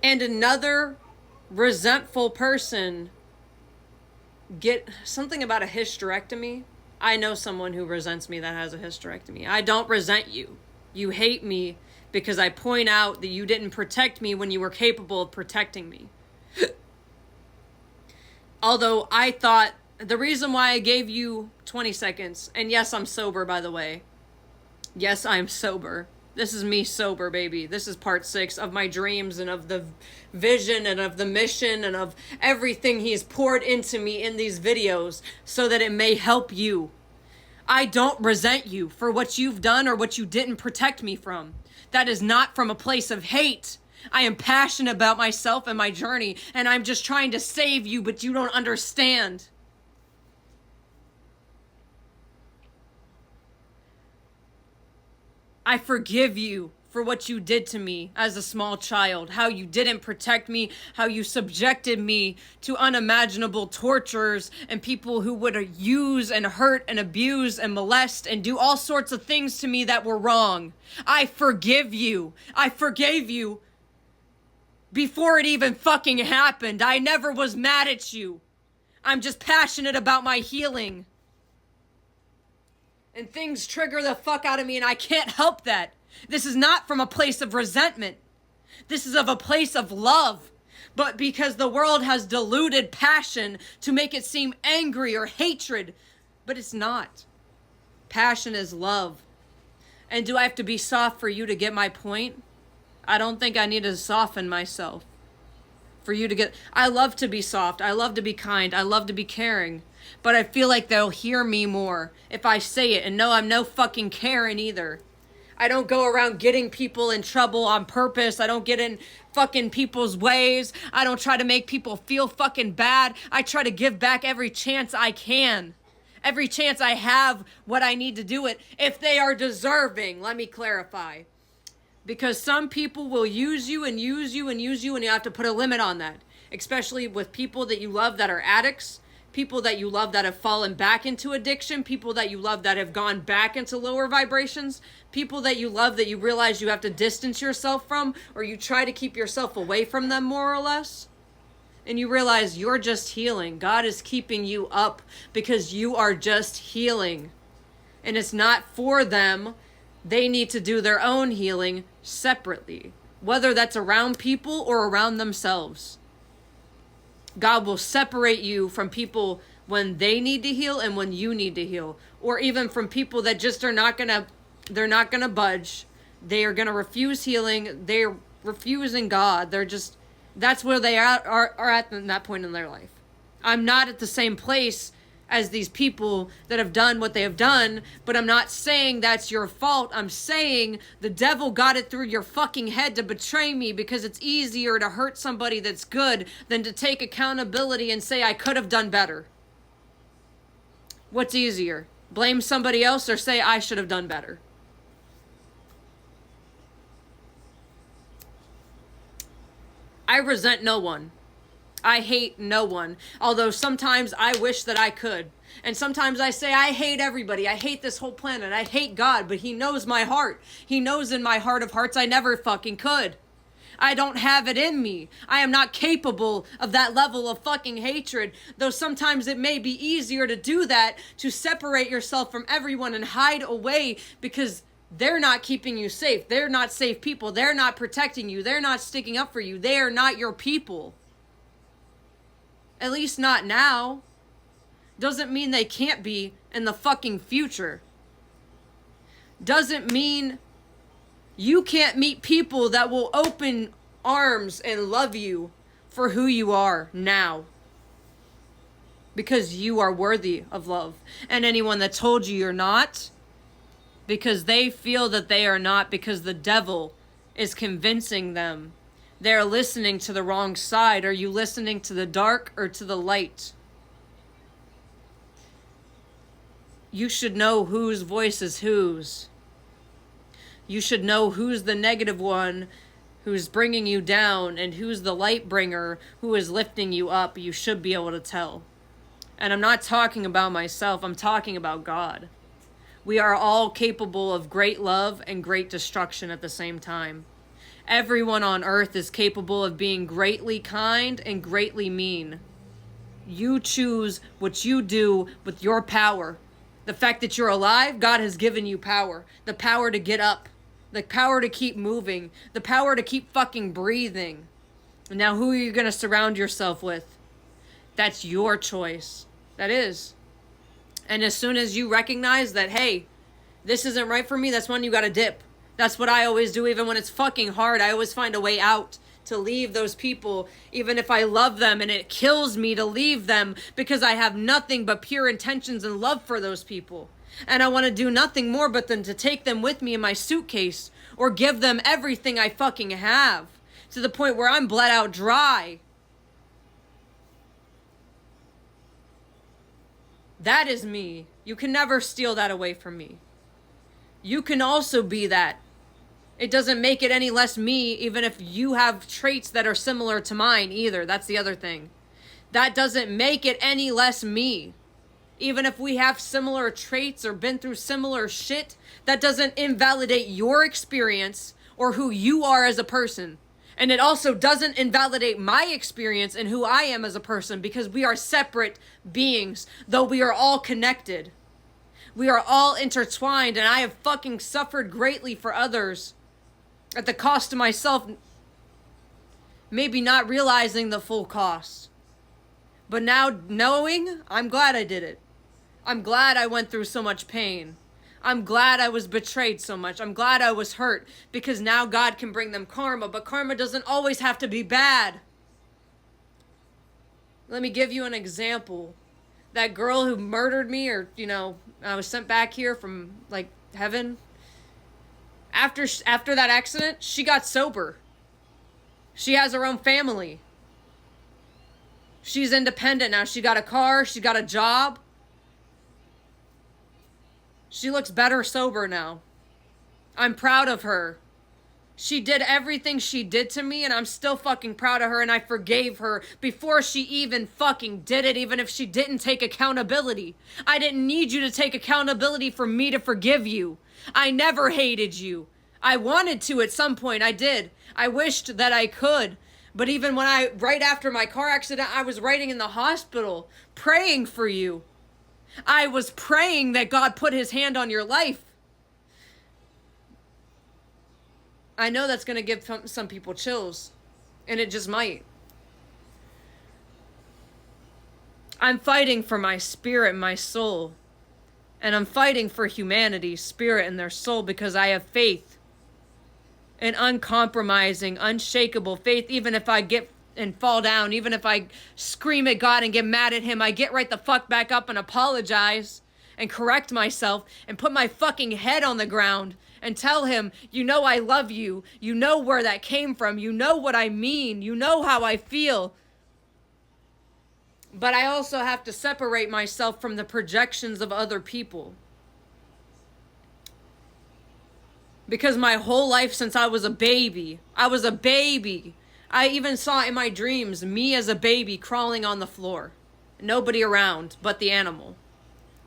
and another resentful person get something about a hysterectomy. I know someone who resents me that has a hysterectomy. I don't resent you. You hate me because I point out that you didn't protect me when you were capable of protecting me. Although I thought the reason why I gave you 20 seconds, and yes, I'm sober, by the way. Yes, I'm sober. This is me sober, baby. This is part 6 of my dreams and of the vision and of the mission and of everything he has poured into me in these videos so that it may help you. I don't resent you for what you've done or what you didn't protect me from. That is not from a place of hate. I am passionate about myself and my journey, and I'm just trying to save you, but you don't understand. I forgive you for what you did to me as a small child, how you didn't protect me, how you subjected me to unimaginable tortures and people who would use and hurt and abuse and molest and do all sorts of things to me that were wrong. I forgive you. I forgave you before it even fucking happened. I never was mad at you. I'm just passionate about my healing. And things trigger the fuck out of me and I can't help that. This is not from a place of resentment. This is of a place of love. But because the world has diluted passion to make it seem angry or hatred, but it's not. Passion is love. And do I have to be soft for you to get my point? I don't think I need to soften myself for you to get. I love to be soft. I love to be kind. I love to be caring. But I feel like they'll hear me more if I say it. And no, I'm no fucking Karen either. I don't go around getting people in trouble on purpose. I don't get in fucking people's ways. I don't try to make people feel fucking bad. I try to give back every chance I can. Every chance I have what I need to do it. If they are deserving, let me clarify. Because some people will use you and use you and use you, and you have to put a limit on that. Especially with people that you love that are addicts, people that you love that have fallen back into addiction, people that you love that have gone back into lower vibrations, people that you love that you realize you have to distance yourself from, or you try to keep yourself away from them more or less. And you realize you're just healing. God is keeping you up because you are just healing. And it's not for them. They need to do their own healing separately, whether that's around people or around themselves. God will separate you from people when they need to heal and when you need to heal, or even from people that just they're not gonna budge. They are gonna refuse healing. They're refusing God. That's where they are at in that point in their life. I'm not at the same place as these people that have done what they have done, but I'm not saying that's your fault. I'm saying the devil got it through your fucking head to betray me because it's easier to hurt somebody that's good than to take accountability and say I could have done better. What's easier? Blame somebody else or say I should have done better? I resent no one. I hate no one, although sometimes I wish that I could. And sometimes I say, I hate everybody. I hate this whole planet. I hate God, but he knows my heart. He knows in my heart of hearts I never fucking could. I don't have it in me. I am not capable of that level of fucking hatred, though sometimes it may be easier to do that, to separate yourself from everyone and hide away because they're not keeping you safe. They're not safe people. They're not protecting you. They're not sticking up for you. They are not your people. At least not now. Doesn't mean they can't be in the fucking future. Doesn't mean you can't meet people that will open arms and love you for who you are now. Because you are worthy of love. And anyone that told you you're not, because they feel that they are not, because the devil is convincing them. They're listening to the wrong side. Are you listening to the dark or to the light? You should know whose voice is whose. You should know who's the negative one who's bringing you down and who's the light bringer who is lifting you up. You should be able to tell. And I'm not talking about myself. I'm talking about God. We are all capable of great love and great destruction at the same time. Everyone on earth is capable of being greatly kind and greatly mean. You choose what you do with your power. The fact that you're alive, God has given you power. The power to get up. The power to keep moving. The power to keep fucking breathing. Now, who are you going to surround yourself with? That's your choice. That is. And as soon as you recognize that, hey, this isn't right for me, that's when you got to dip. That's what I always do, even when it's fucking hard. I always find a way out to leave those people, even if I love them and it kills me to leave them, because I have nothing but pure intentions and love for those people. And I want to do nothing more but than to take them with me in my suitcase or give them everything I fucking have, to the point where I'm bled out dry. That is me. You can never steal that away from me. You can also be that. It doesn't make it any less me, even if you have traits that are similar to mine either. That's the other thing. That doesn't make it any less me. Even if we have similar traits or been through similar shit, that doesn't invalidate your experience or who you are as a person. And it also doesn't invalidate my experience and who I am as a person, because we are separate beings, though we are all connected. We are all intertwined, and I have fucking suffered greatly for others at the cost of myself, maybe not realizing the full cost. But now knowing, I'm glad I did it. I'm glad I went through so much pain. I'm glad I was betrayed so much. I'm glad I was hurt, because now God can bring them karma, but karma doesn't always have to be bad. Let me give you an example. That girl who murdered me, or, I was sent back here from, heaven. After that accident, she got sober. She has her own family. She's independent now. She got a car. She got a job. She looks better sober now. I'm proud of her. She did everything she did to me, and I'm still fucking proud of her, and I forgave her before she even fucking did it, even if she didn't take accountability. I didn't need you to take accountability for me to forgive you. I never hated you. I wanted to at some point. I did. I wished that I could. But even when right after my car accident, I was writing in the hospital, praying for you. I was praying that God put his hand on your life. I know that's going to give some people chills, and it just might. I'm fighting for my spirit and my soul, and I'm fighting for humanity's spirit and their soul, because I have faith, an uncompromising, unshakable faith. Even if I get and fall down, even if I scream at God and get mad at him, I get right the fuck back up and apologize and correct myself and put my fucking head on the ground and tell him, I love you. You know where that came from. You know what I mean. You know how I feel. But I also have to separate myself from the projections of other people. Because my whole life since I was a baby, I even saw in my dreams me as a baby crawling on the floor. Nobody around but the animal.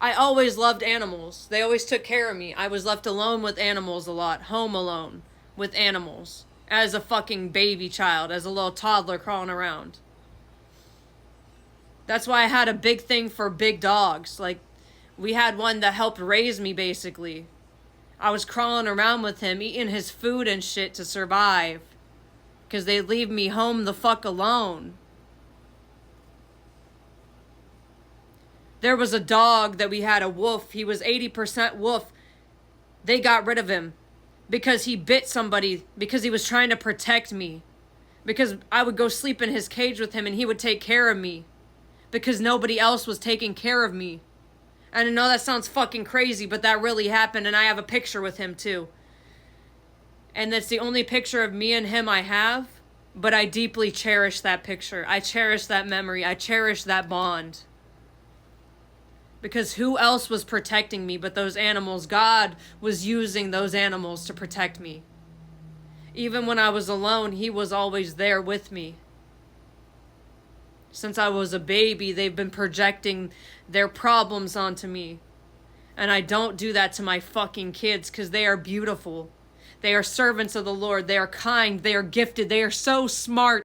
I always loved animals. They always took care of me. I was left alone with animals a lot. Home alone with animals. As a fucking baby child. As a little toddler crawling around. That's why I had a big thing for big dogs. We had one that helped raise me, basically. I was crawling around with him, eating his food and shit to survive. Because they leave me home the fuck alone. There was a dog that we had, a wolf. He was 80% wolf. They got rid of him because he bit somebody, because he was trying to protect me. Because I would go sleep in his cage with him and he would take care of me. Because nobody else was taking care of me. And I know that sounds fucking crazy, but that really happened, and I have a picture with him too. And that's the only picture of me and him I have, but I deeply cherish that picture. I cherish that memory. I cherish that bond. Because who else was protecting me but those animals? God was using those animals to protect me. Even when I was alone, he was always there with me. Since I was a baby, they've been projecting their problems onto me. And I don't do that to my fucking kids, because they are beautiful. They are servants of the Lord. They are kind. They are gifted. They are so smart.